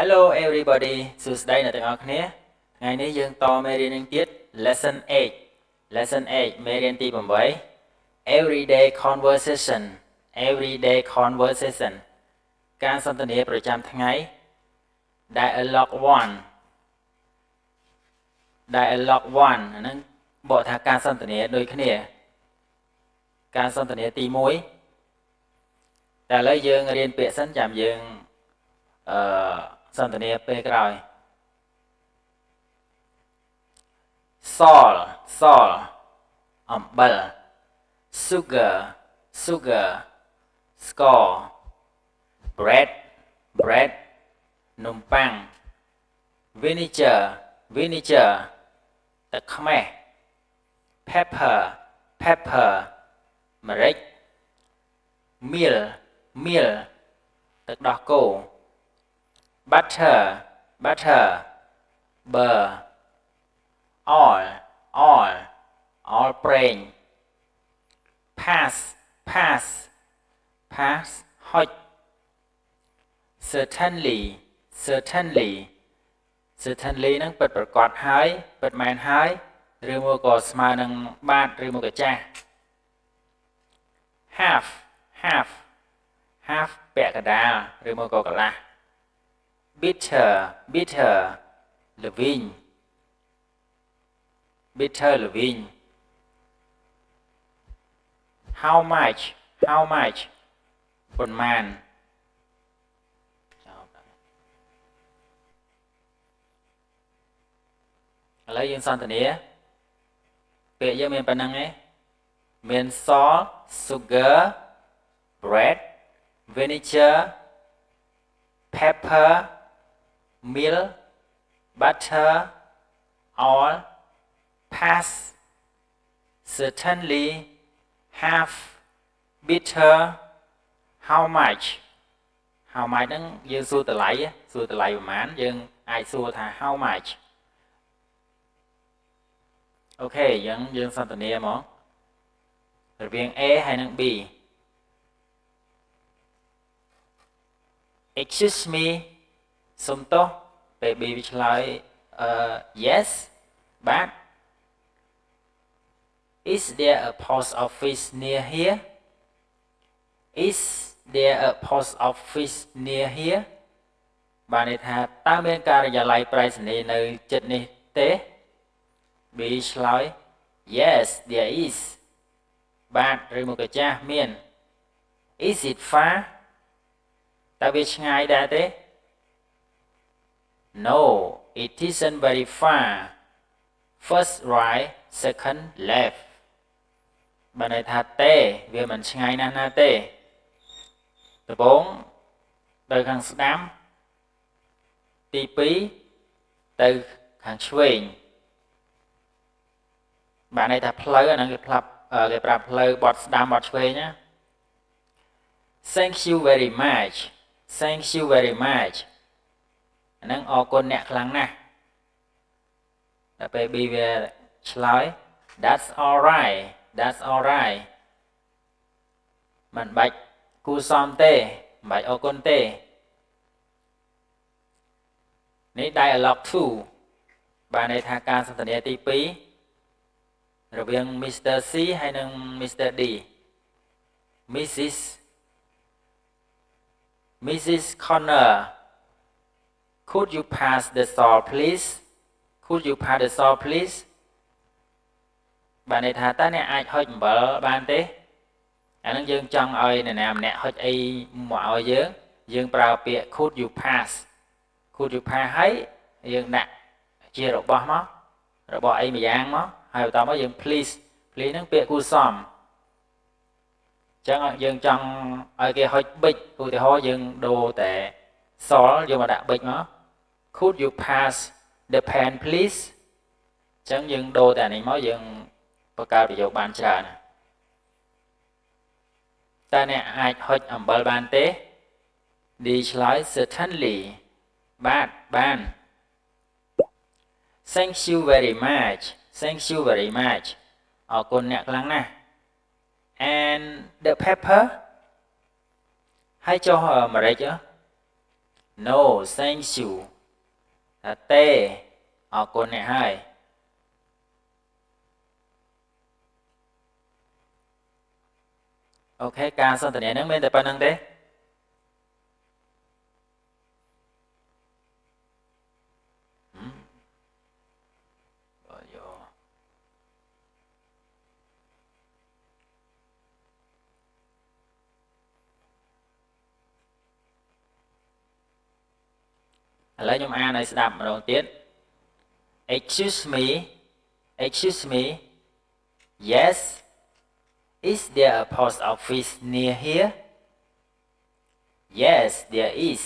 Hello everybody សួស្តីអ្នកទាំងអស់គ្នាថ្ងៃនេះយើងតមេរៀននឹងទៀត lesson 8 មេរៀនទី8 everyday conversation ការសន្ទនាប្រចាំថ្ងៃ dialogue 1អាហ្នឹងបកថាការសន្ទនាដូចគ្នាការសន្ទនាទី1តែឥឡូវយើងរៀនពាក្យសិនចាំយើងសន្ទនាពេលក្រោយ salt អំបិល sugar ស្ករ bread នំប៉័ង vinegar ទឹកខ្មេះ pepper ម្រេច meal ទឹកដោះគោ butter ប៊ឺ oil ប្រេង pass ហុច certainly ហ្នឹងពិតប្រាកដហើយពិតមែនហើយឬមកក៏ស្មើនឹងបាទឬមកក៏ចាស់ half ពាក់កណ្ដាលឬមកក៏កន្លះ bitter ល្វីង how much ប៉ុន្មានឥឡូវយើងសន្ទនាពាក្យយើងមានប៉ុណ្ណឹងឯងមាន salt sugar bread vinegar pepper milk butter oil pass certainly half bitter how much ហ្នឹងយើងសួរតម្លៃប្រមាណយើងអាចសួរថា how much អូខេយើងសន្ទនាមករវាង A ហើយនិង B excuse me សុំទោសពេល B វាឆ្លើយyes បាទ is there a post office near here បានន័យថាតើមានការិយាល័យប្រៃសណីយ៍នៅជិតនេះទេ B ឆ្លើយ yes there is បាទឬមកក៏ចាស់មាន is it far តើវាឆ្ងាយដែរទេ no it isn't very far first right second left បានន័យថាទេវាមិនឆ្ងាយណាស់ណាទេដំបូងទៅខាងស្ដាំទី2ទៅខាងឆ្វេងបានន័យថាផ្លូវអាហ្នឹងគេប្រាប់ផ្លូវបត់ស្ដាំបត់ឆ្វេងណា thank you very much អាហ្នឹងអរគុណអ្នកខ្លាំងណាស់ដល់ពេល B វាឆ្លើយ that's all right មិនបាច់គួរសមទេមិនបាច់អរគុណទេនេះ dialogue 2បានន័យថាការសន្ទនាទី2រវាង Mr. C ហើយនិង Mr. D Mrs. Connor could you pass the salt please បានន័យថាតើអ្នកអាចហុចអំបិលបានទេអានឹងយើងចង់ឲ្យអ្នកណាម្នាក់ហុចអីមកឲ្យយើងប្រើពាក្យ could you pass ហើយយើងដាក់ជារបស់មករបស់អីម្យ៉ាងមកហើយបន្តមកយើង please ហ្នឹងពាក្យគួរសមអញ្ចឹងយើងចង់ឲ្យគេហុចប៊ិចឧទាហរណ៍យើងដូរតែ salt យកមកដាក់ប៊ិចមក could you pass the pen please អញ្ចឹងយើងដូរតែនេះមកយើងបង្កើតប្រយោគបានច្រើនតើអ្នកអាចហុចអំបិលបានទេ D ឆ្លើយ certainly បាន thank you very much អរគុណអ្នកខ្លាំងណាស់ and the pepper ហើយចុះម្រេច no thank you ថាទេអរគុណអ្នកហើយអូខេការសន្ទនាហ្នឹងមានតែប៉ុណ្្នឹងទេឥឡូវខ្ញុំអានឲ្យស្ដាប់ម្ដងទៀត excuse me yes is there a post office near here yes there is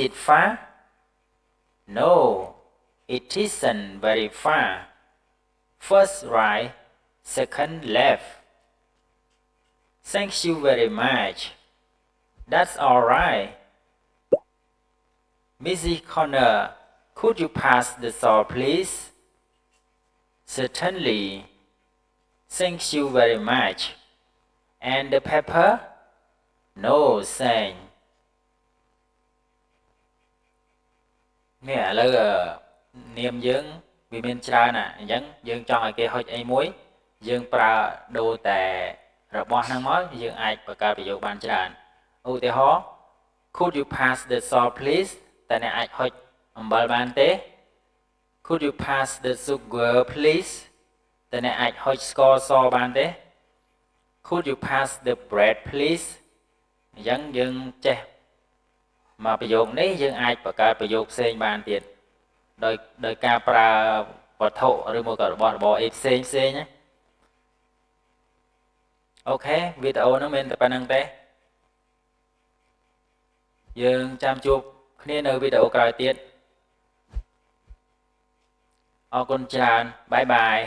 it far no it isn't very far first right second left thank you very much that's all right Mrs. Connor, could you pass the salt, please? Certainly. Thank you very much. And the pepper? No, thanks. នេះឥឡូវនាមយើងវាមានច្រើនអញ្ចឹងយើងចង់ឲ្យគេហុចអីមួយយើងប្រើដូរតែរបស់ហ្នឹងមកយើងអាចបង្កើតប្រយោគបានច្រើនឧទាហរណ៍ Could you pass the salt, please? តើអ្នកអាចហុចអំបិលបានទេ Could you pass the sugar please តើអ្នកអាចហុចស្ករសបានទេ Could you pass the bread please អញ្ចឹងយើងចេះមកប្រយោគនេះយើងអាចបង្កើតប្រយោគផ្សេងបានទៀតដោយការប្រើវត្ថុឬមកក៏របស់របរអីផ្សេងណាអូខេវីដេអូហ្នឹងមានតែប៉ុណ្្នឹងទេយើងចាំជួបគ្នានៅវីដេអូក្រោយទៀតអរគុណច្រើនបាយបាយ